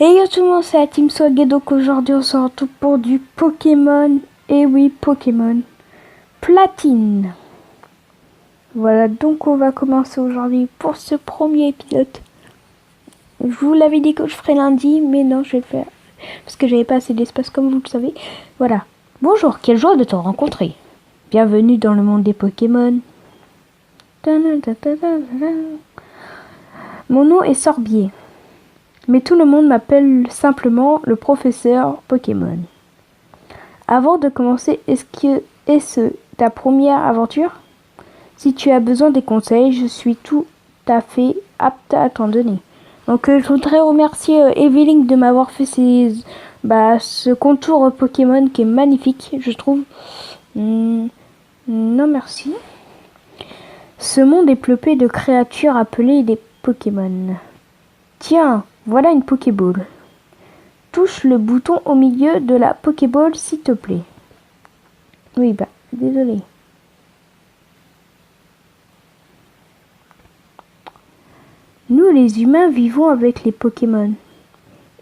Et yo tout le monde, c'est la Team Swag et donc aujourd'hui on se retrouve pour du Pokémon. Et oui, Pokémon Platine. Voilà, donc on va commencer aujourd'hui pour ce premier épisode. Je vous l'avais dit que je ferais lundi, mais non, je vais le faire parce que j'avais pas assez d'espace comme vous le savez. Voilà. Bonjour, quelle joie de te rencontrer. Bienvenue dans le monde des Pokémon. Mon nom est Sorbier, mais tout le monde m'appelle simplement le professeur Pokémon. Avant de commencer, est-ce ta première aventure? Si tu as besoin des conseils, je suis tout à fait apte à t'en donner. Donc je voudrais remercier Evelyn de m'avoir fait ce contour Pokémon qui est magnifique, je trouve. Non merci. Ce monde est peuplé de créatures appelées des Pokémon. Tiens, voilà une Pokéball. Touche le bouton au milieu de la Pokéball s'il te plaît. Oui, désolé. Nous les humains vivons avec les Pokémon.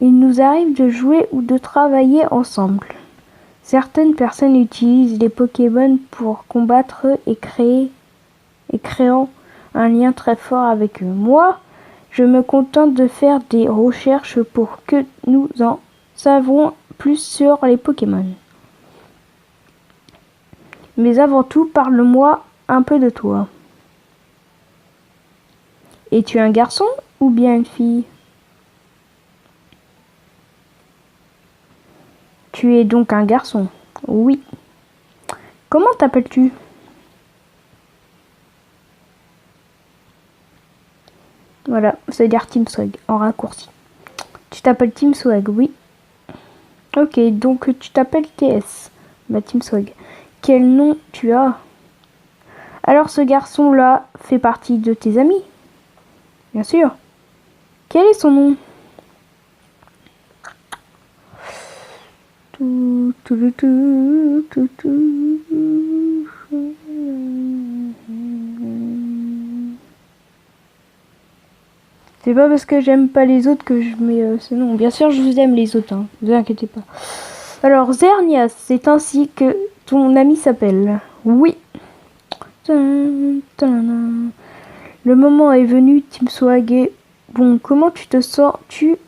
Il nous arrive de jouer ou de travailler ensemble. Certaines personnes utilisent les Pokémon pour combattre et créant un lien très fort avec eux. Moi, je me contente de faire des recherches pour que nous en savions plus sur les Pokémon. Mais avant tout, parle-moi un peu de toi. Es-tu un garçon ou bien une fille? Tu es donc un garçon. Oui. Comment t'appelles-tu? Voilà, ça veut dire Team Swag en raccourci. Tu t'appelles Team Swag, oui. Ok, donc tu t'appelles TS. Team Swag. Quel nom tu as? Alors ce garçon-là fait partie de tes amis? Bien sûr. Quel est son nom? C'est pas parce que j'aime pas les autres que je mets ce nom. Bien sûr, je vous aime les autres, hein. Ne vous inquiétez pas. Alors, Xerneas, c'est ainsi que ton ami s'appelle. Oui. Le moment est venu, Team Swag. Bon, comment tu te sens? Tu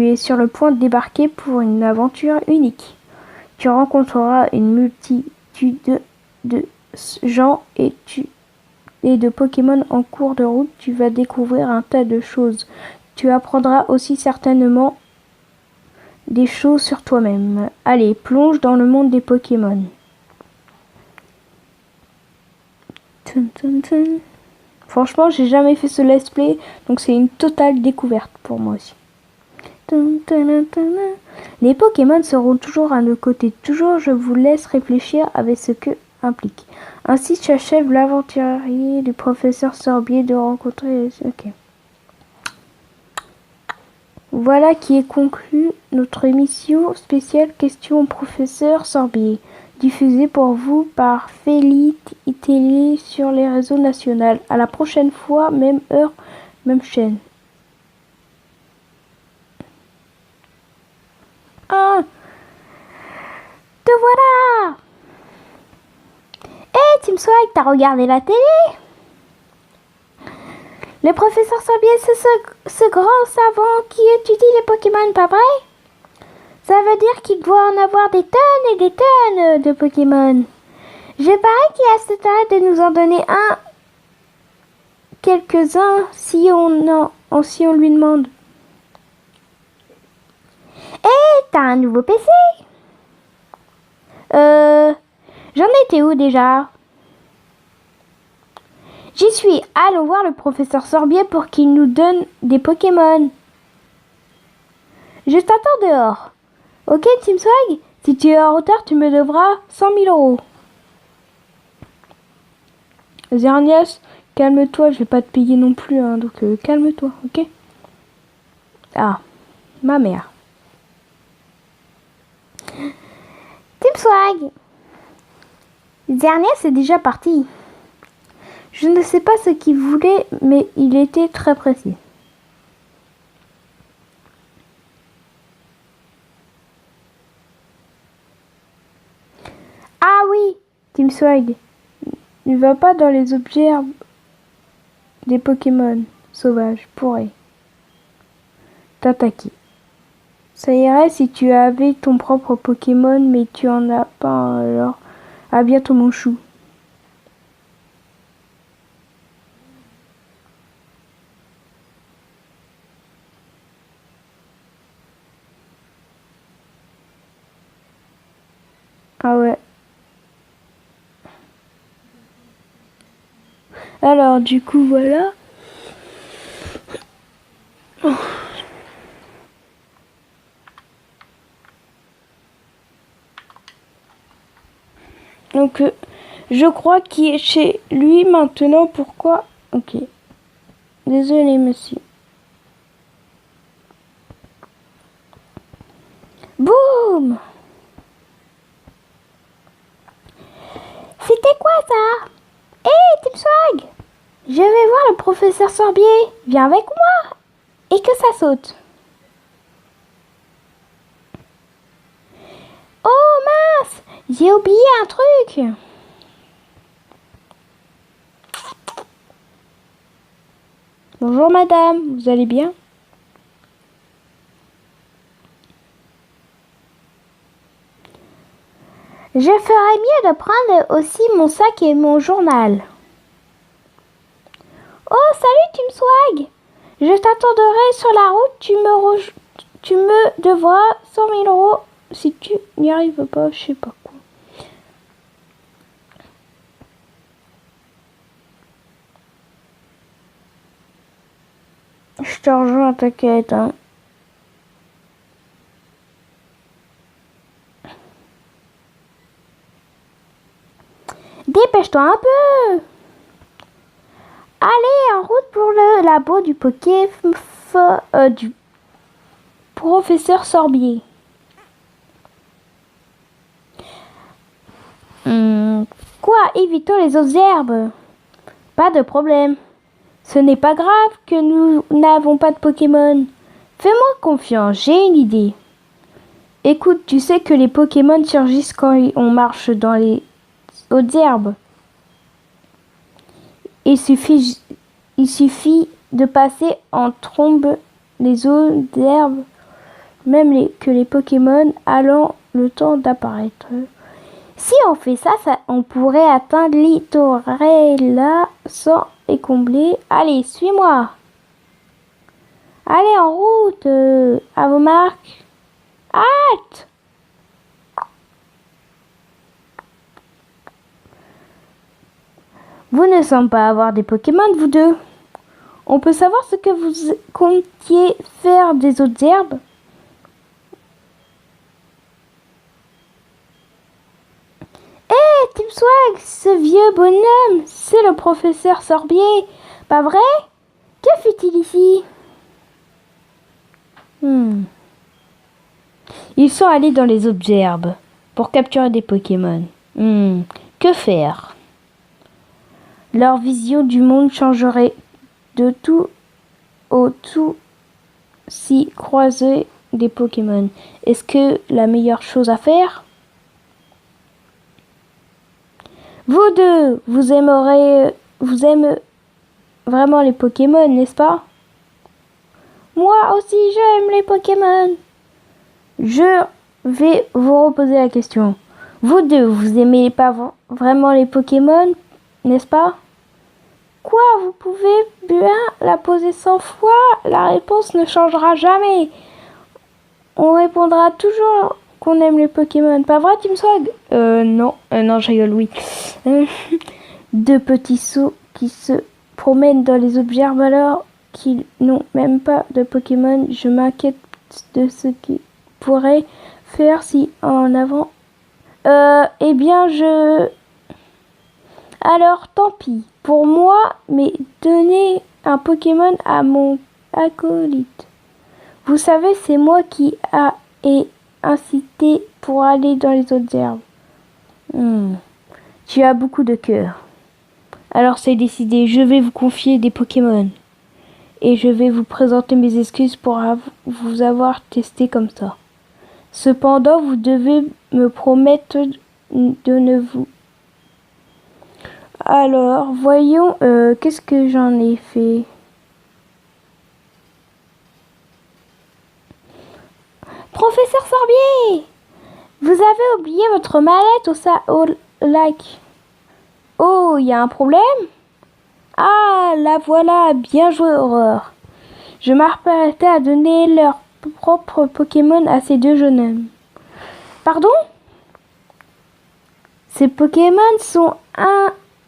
es sur le point de débarquer pour une aventure unique. Tu rencontreras une multitude de gens et de Pokémon en cours de route. Tu vas découvrir un tas de choses. Tu apprendras aussi certainement des choses sur toi-même. Allez, plonge dans le monde des Pokémon. Franchement, j'ai jamais fait ce let's play, donc c'est une totale découverte pour moi aussi. Les Pokémon seront toujours à nos côtés. Toujours, je vous laisse réfléchir avec ce que implique. Ainsi s'achève l'aventurier du professeur Sorbier de rencontrer... Ok. Voilà qui est conclu notre émission spéciale Question au professeur Sorbier, diffusée pour vous par Félite Télé sur les réseaux nationaux. À la prochaine fois, même heure, même chaîne. Ah, te voilà! Hé, Team Swag, t'as regardé la télé? Le professeur Sorbier, c'est ce grand savant qui étudie les Pokémon, pas vrai? Ça veut dire qu'il doit en avoir des tonnes et des tonnes de Pokémon. Je parie qu'il a cette hâte de nous en donner quelques-uns si on lui demande. Hé, t'as un nouveau PC? J'en étais où déjà? J'y suis. Allons voir le professeur Sorbier pour qu'il nous donne des Pokémon. Je t'attends dehors. Ok, Team Swag? Si tu es en retard, tu me devras 100 000 €. Xerneas, calme-toi, je vais pas te payer non plus, hein, donc calme-toi, ok? Ah, ma mère. Team Swag! Xerneas est déjà parti. Je ne sais pas ce qu'il voulait, mais il était très précis. Team Swag, ne va pas dans les objets des Pokémon sauvages pourraient t'attaquer. Ça irait si tu avais ton propre Pokémon, mais tu en as pas, alors à bientôt mon chou. Ah ouais. Alors du coup voilà. Donc je crois qu'il est chez lui maintenant. Pourquoi? Ok. Désolé monsieur. Boum! C'était quoi ça? Hé, Team Swag! Je vais voir le professeur Sorbier. Viens avec moi. Et que ça saute. Oh mince! J'ai oublié un truc. Bonjour madame, vous allez bien? Je ferais mieux de prendre aussi mon sac et mon journal. Oh, salut Team Swag! Je t'attendrai sur la route, tu me devras 100 000 € si tu n'y arrives pas, je sais pas quoi. Je te rejoins, t'inquiète, hein. Dépêche-toi un peu! Allez, en route pour le labo du du professeur Sorbier. Quoi? Évitons les autres herbes. Pas de problème. Ce n'est pas grave que nous n'avons pas de Pokémon. Fais-moi confiance, j'ai une idée. Écoute, tu sais que les Pokémon surgissent quand on marche dans les hautes herbes. Il suffit de passer en trombe les hautes herbes, même que les Pokémon allant le temps d'apparaître. Si on fait ça, on pourrait atteindre Littorella sans écombler. Allez, suis-moi. Allez, en route. À vos marques. Hâte. Vous ne semblez pas avoir des Pokémon, vous deux. On peut savoir ce que vous comptiez faire des autres herbes? Hé, Team Swag, ce vieux bonhomme, c'est le professeur Sorbier. Pas vrai? Que fait-il ici? Ils sont allés dans les autres herbes pour capturer des Pokémon. Que faire? Leur vision du monde changerait de tout au tout si croiser des Pokémon. Est-ce que la meilleure chose à faire? Vous deux, vous aimez vraiment les Pokémon, n'est-ce pas? Moi aussi, j'aime les Pokémon. Je vais vous reposer la question. Vous deux, vous aimez pas vraiment les Pokémon, n'est-ce pas? Quoi, vous pouvez bien la poser 100 fois, la réponse ne changera jamais. On répondra toujours qu'on aime les Pokémon. Pas vrai, Team Swag? Non, je rigole, oui. Deux petits sauts qui se promènent dans les objets alors qu'ils n'ont même pas de Pokémon. Je m'inquiète de ce qu'ils pourraient faire si en avant. Eh bien, alors, tant pis pour moi, mais donnez un Pokémon à mon acolyte. Vous savez, c'est moi qui ai incité pour aller dans les autres herbes. Tu as beaucoup de cœur. Alors c'est décidé, je vais vous confier des Pokémon. Et je vais vous présenter mes excuses pour vous avoir testé comme ça. Cependant, vous devez me promettre de ne vous Alors, voyons, qu'est-ce que j'en ai fait? Professeur Sorbier! Vous avez oublié votre mallette au lac. Oh, il y a un problème? Ah, la voilà, bien joué, Aurore. Je m'apprêtais à donner leur propre Pokémon à ces deux jeunes hommes. Pardon? Ces Pokémon sont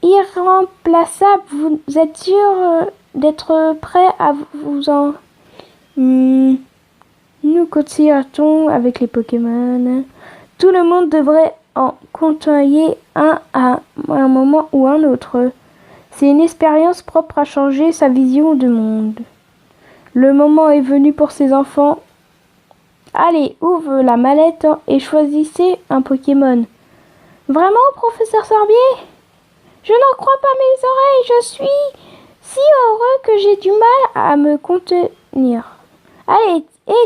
irremplaçables. Vous êtes sûr d'être prêt à vous en... Nous continuons avec les Pokémon. Tout le monde devrait en côtoyer un à un moment ou un autre. C'est une expérience propre à changer sa vision du monde. Le moment est venu pour ces enfants. Allez, ouvre la mallette et choisissez un Pokémon. Vraiment, professeur Sorbier? Je n'en crois pas mes oreilles, je suis si heureux que j'ai du mal à me contenir. Allez,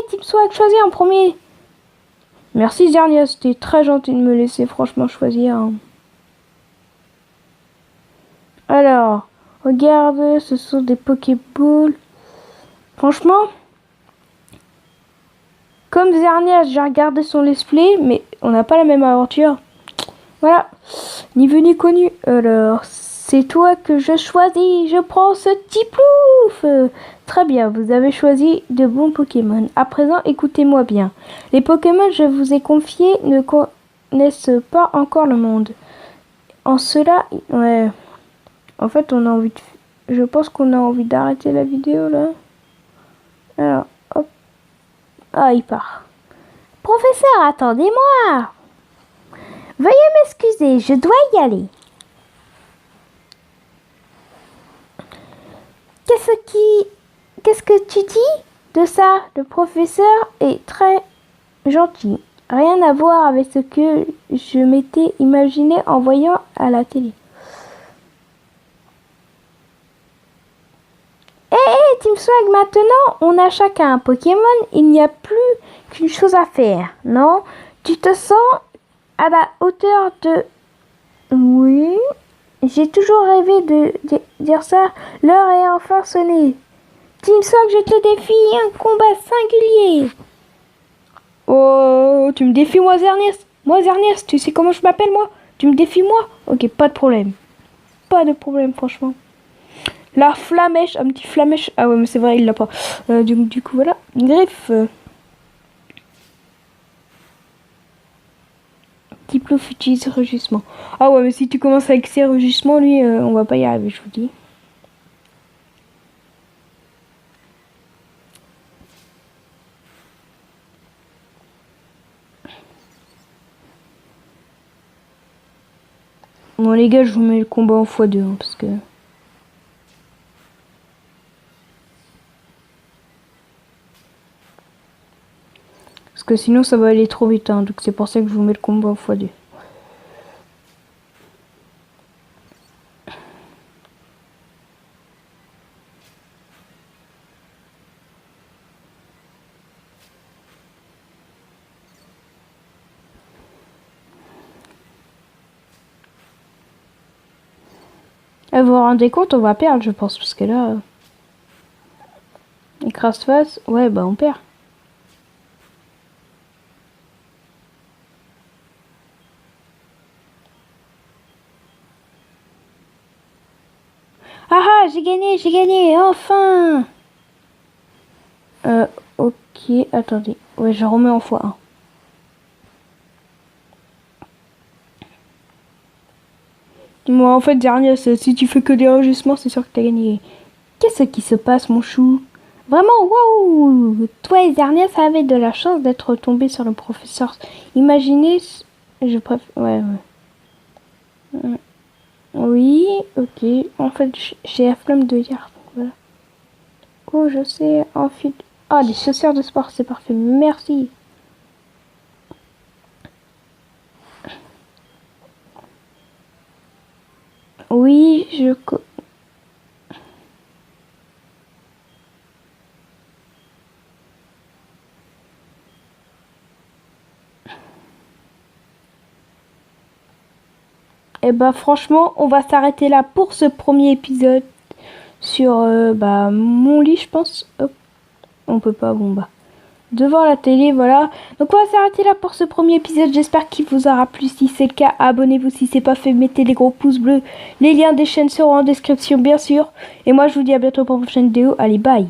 Team Swag, choisis en premier. Merci Zernia, c'était très gentil de me laisser franchement choisir. Alors, regarde, ce sont des Pokéballs. Franchement, comme Zernia, j'ai regardé son let's play, mais on n'a pas la même aventure. Voilà, ni vu ni connu. Alors, c'est toi que je choisis. Je prends ce petit plouf. Très bien, vous avez choisi de bons Pokémon. À présent, écoutez-moi bien. Les Pokémon que je vous ai confiés ne connaissent pas encore le monde. En cela, ouais. En fait, on a envie de... Je pense qu'on a envie d'arrêter la vidéo, là. Alors, hop. Ah, il part. Professeur, attendez-moi. Veuillez m'excuser, je dois y aller. Qu'est-ce que tu dis de ça? Le professeur est très gentil. Rien à voir avec ce que je m'étais imaginé en voyant à la télé. Team Swag, maintenant on a chacun un Pokémon, il n'y a plus qu'une chose à faire, non? Tu te sens à la hauteur de... Oui, j'ai toujours rêvé de dire ça. L'heure est enfin sonnée. Team Swag, je te défie un combat singulier. Oh, tu me défies moi Zernias? Moi Zernias, tu sais comment je m'appelle moi? Tu me défies moi? Ok, pas de problème. Pas de problème franchement. La flamèche, un petit flamèche. Ah ouais mais c'est vrai il l'a pas. Du coup voilà. Griffe. Tiplouf utilise rugissement. Ah ouais mais si tu commences avec ces rugissements lui on va pas y arriver je vous dis. Bon les gars je vous mets le combat en x2 hein, parce que... Parce que sinon ça va aller trop vite hein, donc c'est pour ça que je vous mets le combat en x2. Vous vous rendez compte, on va perdre, je pense, parce que là... Écrase face, ouais, bah on perd. Ah ah, j'ai gagné, enfin. Ok, attendez. Ouais, je remets en x1. Moi, en fait, dernier, si tu fais que des enregistrements, c'est sûr que t'as gagné. Qu'est-ce qui se passe, mon chou? Vraiment, waouh! Toi et Zernia, ça avait de la chance d'être tombé sur le professeur. Imaginez... Je préfère... Ouais, ouais. Oui, ok. En fait, j'ai la flamme de hier. Voilà. Oh, je sais. Ensuite... Ah, des chaussures de sport, c'est parfait. Merci. Oui, Et bah franchement, on va s'arrêter là pour ce premier épisode sur mon lit, je pense. Hop. On peut pas, bon bah. Devant la télé, voilà. Donc on va s'arrêter là pour ce premier épisode. J'espère qu'il vous aura plu. Si c'est le cas, abonnez-vous. Si c'est pas fait, mettez les gros pouces bleus. Les liens des chaînes seront en description, bien sûr. Et moi, je vous dis à bientôt pour une prochaine vidéo. Allez, bye!